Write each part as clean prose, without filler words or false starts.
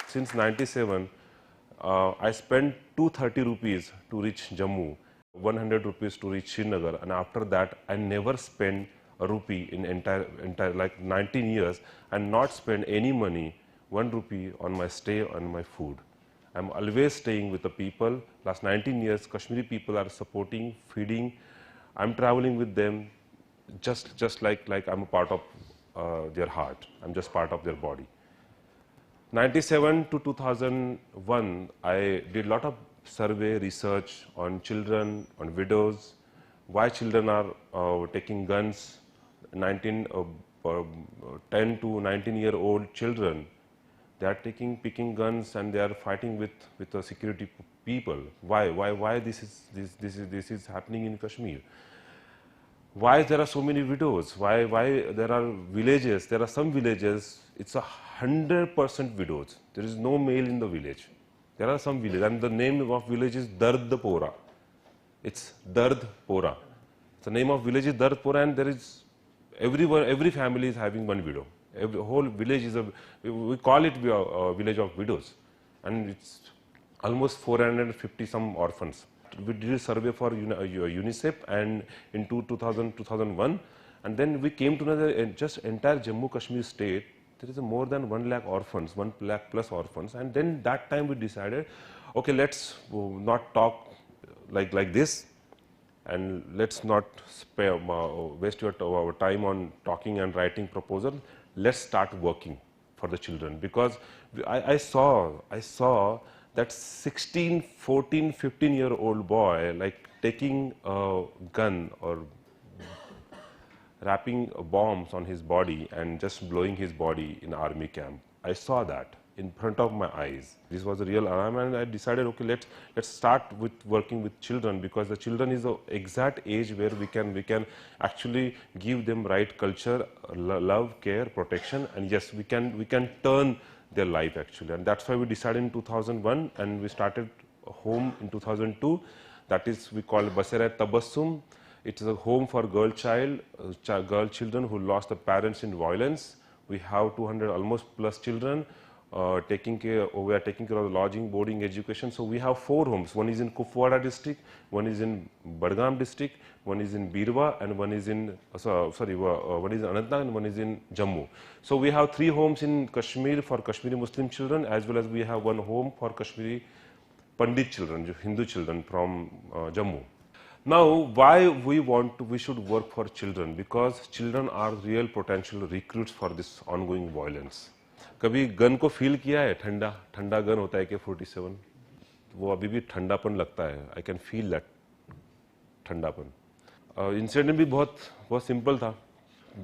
since 97, I spent 230 rupees to reach Jammu, 100 rupees to reach Srinagar, and after that I never spent a rupee in entire like 19 years and not spend any money, 1 rupee on my stay and my food. I'm always staying with the people. Last 19 years, Kashmiri people are supporting, feeding. I'm traveling with them, just like I'm a part of their heart. I'm just part of their body. 97 to 2001, I did a lot of survey research on children, on widows, why children are taking guns. 10 to 19-year-old children, they are picking guns and they are fighting with the security people. Why this is happening in Kashmir? Why there are so many widows? Why there are villages? There are some villages, it's 100% widows. There is no male in the village. There are some villages, and the name of village is Dardpora. It's Dardpora. The name of village is Dardpora, and there is every family is having one widow. Every whole village is we call it a village of widows, and it's almost 450 some orphans. We did a survey for UNICEF and in 2001, and then we came to know that just entire Jammu Kashmir state there is more than 1 lakh orphans, 1 lakh plus orphans, and then that time we decided, okay, let's not talk like this, and let's not waste our time on talking and writing proposal. Let's start working for the children, because I saw that 16, 14, 15-year-old boy like taking a gun or wrapping bombs on his body and just blowing his body in army camp. I saw that in front of my eyes. This was a real alarm, and I decided, okay, let's start with working with children, because the children is the exact age where we can actually give them right culture, love, care, protection, and yes, we can turn their life actually. And that's why we decided in 2001, and we started a home in 2002. That is, we call Basera Tabassum. It is a home for girl children who lost their parents in violence. We have 200 almost plus children. We are taking care of the lodging, boarding, education. So we have 4 homes. One is in Kupwara district, one is in Badgam district, one is in Birwa, and one is in one is in Anantnag, and one is in Jammu. So we have 3 homes in Kashmir for Kashmiri Muslim children, as well as we have 1 home for Kashmiri Pandit children, Hindu children from Jammu. Now, why we should work for children? Because children are real potential recruits for this ongoing violence. कभी gun को feel किया है? ठंडा gun होता है AK-47, वो अभी भी ठंडापन लगता है. आई कैन फील दैट ठंडापन. इंसिडेंट भी बहुत सिंपल था.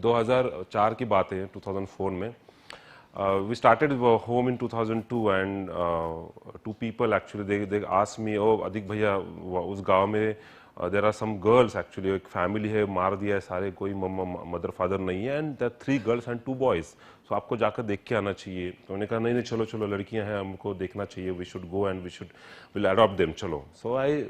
2004 की बात है, 2004 में. We started home in 2002, and 2 people actually they asked me, oh अधिक भैया उस गांव में there are some girls actually, एक family है, मार दिया है सारे, कोई मदर फादर नहीं है, and there are 3 girls and 2 boys. So आपको जाकर देख के आना चाहिए. तो उन्होंने कहा नहीं चलो लड़कियां हैं, हमको देखना चाहिए, we should go and we'll adopt them, चलो. So I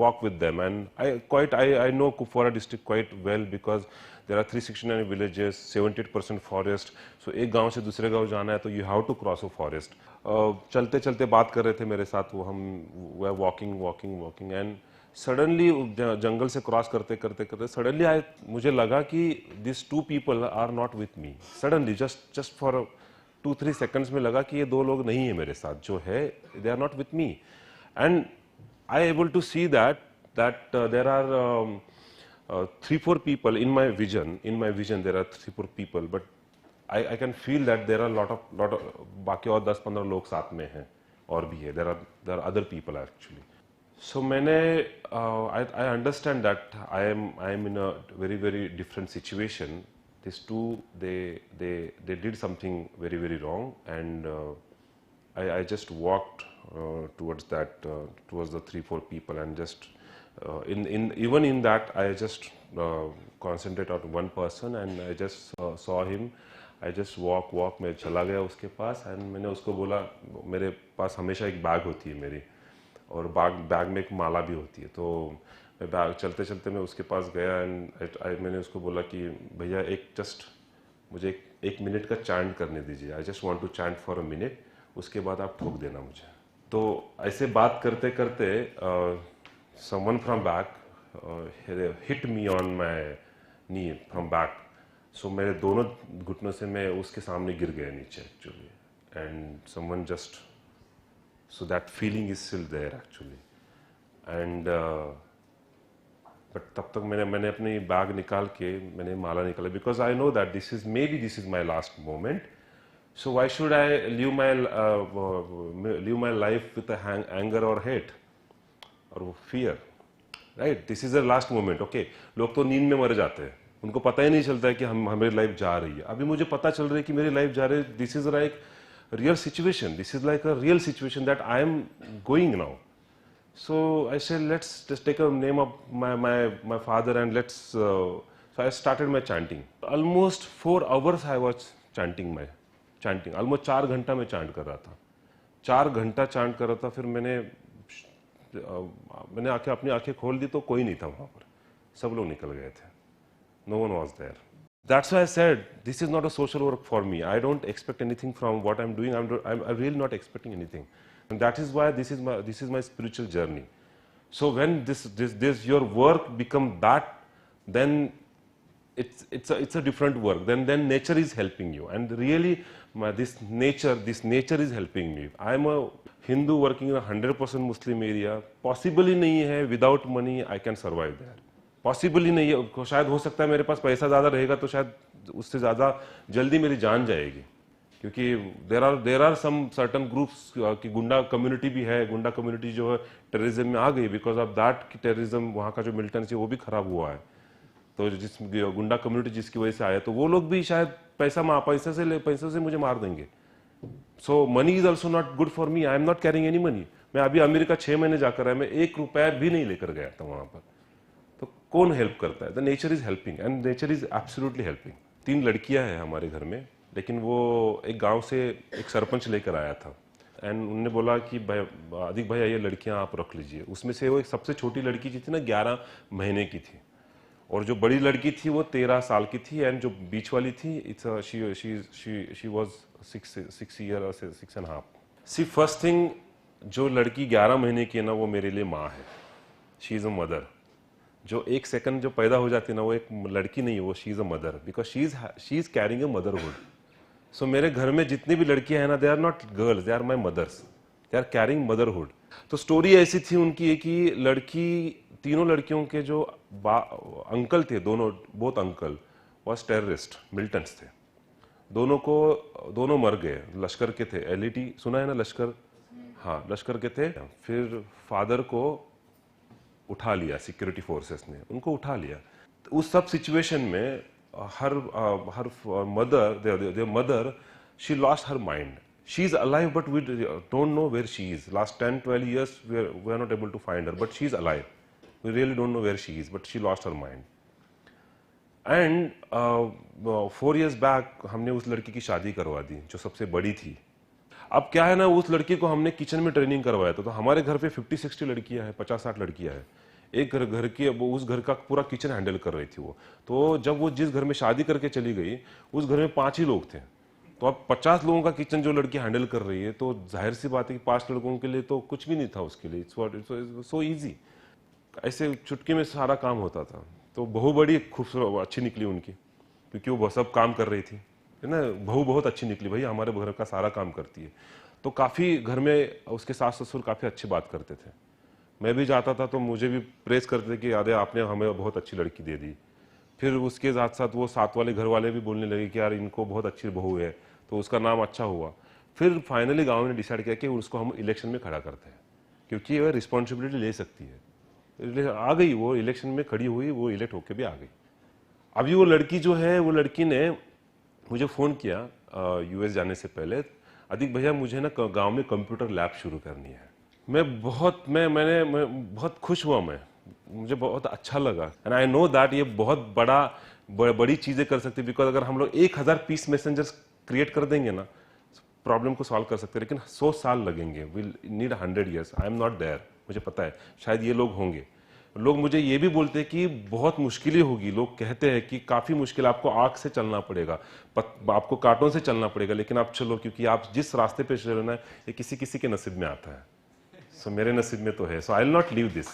walk with them, and I know Kupwara district quite well, because there are 369 villages, 78% forest. So एक गांव से दूसरे गांव जाना है तो you have to cross a forest. चलते बात कर रहे थे मेरे साथ वो, हम were walking, and सडनली जंगल से क्रॉस करते सडनली मुझे लगा कि this 2 people are not with me. Suddenly just for 2-3 seconds में लगा कि ये 2 लोग नहीं है मेरे साथ, जो है they are not with me. And I able to see that there are 3-4 people in my vision there are 3-4 people, but I can feel that there are lot of बाकी और 10-15 लोग साथ में हैं और भी है. there are other people actually. So I understand that I am in a very different situation. These 2 they did something very wrong, and I just walked towards the 3-4 people, and just even in that I just concentrate on one person, and I just saw him. I just walk मैं चला गया उसके पास, and मैंने उसको बोला, मेरे पास हमेशा एक बैग होती है मेरी, और बैग में एक माला भी होती है. तो मैं बैग चलते मैं उसके पास गया, एंड मैंने उसको बोला कि भैया मुझे एक मिनट का चैंट करने दीजिए. I just want to chant for a minute. उसके बाद आप ठोक देना मुझे। तो ऐसे बात करते करते someone from back hit me on my knee from back. So मेरे दोनों घुटनों से मैं उसके सामने गिर गया नीचे actually, and someone just, so that feeling is still there actually, and but तब तक मैंने अपनी बैग निकाल के मैंने माला निकाला, because I know that this is my last moment, so why should I live my life with a anger or hate or fear, right? This is the last moment, okay? लोग तो नींद में मर जाते हैं, उनको पता ही नहीं चलता है कि हमारी लाइफ जा रही है। अभी मुझे पता चल रहा है कि मेरी लाइफ जा रही है। This is like real situation, this is like a real situation that I am going now. So I said, let's just take a name of my father and let's so I started my chanting. Almost 4 hours I was chanting almost 4 घंटा मैं chant कर रहा था, 4 घंटा chant कर रहा था। फिर मैंने अपनी आंखें खोल दी तो कोई नहीं था वहाँ पर, सब लोग निकल गए थे, no one was there. That's why I said this is not a social work for me. I don't expect anything from what I'm doing. I'm really not expecting anything, and that is why this is my spiritual journey. So when this your work become that, then it's a different work. Then nature is helping you, and really this nature is helping me. I'm a Hindu working in a 100% Muslim area. Possibly नहीं है, without money I can survive there. Possible ही नहीं है। शायद हो सकता है मेरे पास पैसा ज़्यादा रहेगा तो शायद उससे ज़्यादा जल्दी मेरी जान जाएगी, क्योंकि there are some certain groups की गुंडा कम्युनिटी भी है। गुंडा कम्युनिटी जो है टेररिज्म में आ गई, बिकॉज ऑफ दैट कि टेररिज्म वहाँ का जो मिलिटेंसी वो भी खराब हुआ है। तो जिस गुंडा कम्युनिटी जिसकी वजह से आया, तो वो लोग भी शायद पैसे से मुझे मार देंगे। So money is also not good for me. I am not carrying any money. मैं अभी अमेरिका 6 महीने जाकर आया, मैं 1 रुपया भी नहीं लेकर गया था वहाँ पर। तो कौन हेल्प करता है? The nature is helping, and nature is absolutely helping. 3 लड़कियां हैं हमारे घर में, लेकिन वो एक गांव से एक सरपंच लेकर आया था, एंड उन्होंने बोला कि अधिक भैया ये लड़कियां आप रख लीजिए। उसमें से वो एक सबसे छोटी लड़की जो थी ना 11 महीने की थी, और जो बड़ी लड़की थी वो 13 साल की थी, एंड जो बीच वाली थी she was 6 year 6.5। See first thing, जो लड़की 11 महीने की है ना, वो मेरे लिए माँ है। She is a mother. जो 1 सेकंड जो पैदा हो जाती है ना, वो एक लड़की नहीं है, वो she is a mother, because she is carrying a motherhood. So मेरे घर में जितनी भी लड़कियां हैं ना, they are not girls, they are my mothers, they are carrying motherhood. तो स्टोरी ऐसी थी उनकी कि तीनों लड़कियों के जो अंकल थे, both uncle was terrorist, militants थे। दोनों मर गए, लश्कर के थे। एलईटी सुना है ना, लश्कर? हाँ, लश्कर के थे। फिर फादर को उठा लिया सिक्योरिटी फोर्सेस ने, उनको उठा लिया। तो उस सब सिचुएशन में her mother she lost her mind. She is alive but we don't know where she is. Last 10-12 years we are not able to find her, but she is alive. We really don't know where she is, but she lost her mind. And 4 years back हमने उस लड़की की शादी करवा दी, जो सबसे बड़ी थी। अब क्या है ना, उस लड़की को हमने किचन में ट्रेनिंग करवाया था। तो हमारे घर पे 50-60 लड़कियां हैं, 50-60 लड़कियां हैं। एक घर की, वो उस घर का पूरा किचन हैंडल कर रही थी वो। तो जब वो जिस घर में शादी करके चली गई, उस घर में 5 ही लोग थे। तो अब 50 लोगों का किचन जो लड़की हैंडल कर रही है, तो जाहिर सी बात है कि 5 लड़कों के लिए तो कुछ भी नहीं था उसके लिए। इट्स सो ईजी, ऐसे चुटकी में सारा काम होता था। तो बहू बड़ी खूबसूरत अच्छी निकली उनकी, क्योंकि वो सब काम कर रही थी, है ना। बहू बहुत अच्छी निकली भाई, हमारे घर का सारा काम करती है। तो काफ़ी घर में उसके सास ससुर काफ़ी अच्छी बात करते थे। मैं भी जाता था तो मुझे भी प्रेस करते थे कि अरे आपने हमें बहुत अच्छी लड़की दे दी। फिर उसके साथ साथ वो साथ वाले घर वाले भी बोलने लगे कि यार इनको बहुत अच्छी बहू है, तो उसका नाम अच्छा हुआ। फिर फाइनली गाँव ने डिसाइड किया कि उसको हम इलेक्शन में खड़ा करते हैं, क्योंकि वह रिस्पॉन्सिबिलिटी ले सकती है। आ गई, वो इलेक्शन में खड़ी हुई, वो इलेक्ट होकर भी आ गई। अभी वो लड़की जो है, वो लड़की ने मुझे फ़ोन किया यूएस जाने से पहले, अधिक भैया मुझे ना गांव में कंप्यूटर लैब शुरू करनी है। मैं बहुत खुश हुआ, मुझे बहुत अच्छा लगा। एंड आई नो दैट ये बहुत बड़ी चीज़ें कर सकती है, बिकॉज अगर हम लोग 1000 पीस मैसेंजर्स क्रिएट कर देंगे ना, प्रॉब्लम को सॉल्व कर सकते हैं। लेकिन 100 साल लगेंगे, will need 100 years। I am not there, मुझे पता है, शायद ये लोग होंगे। लोग मुझे ये भी बोलते हैं कि बहुत मुश्किलें होगी, लोग कहते हैं कि काफ़ी मुश्किल, आपको आग से चलना पड़ेगा, आपको कांटों से चलना पड़ेगा, लेकिन आप चलो, क्योंकि आप जिस रास्ते पे चल रहे हैं ये किसी किसी के नसीब में आता है। सो मेरे नसीब में तो है, so I will not leave this.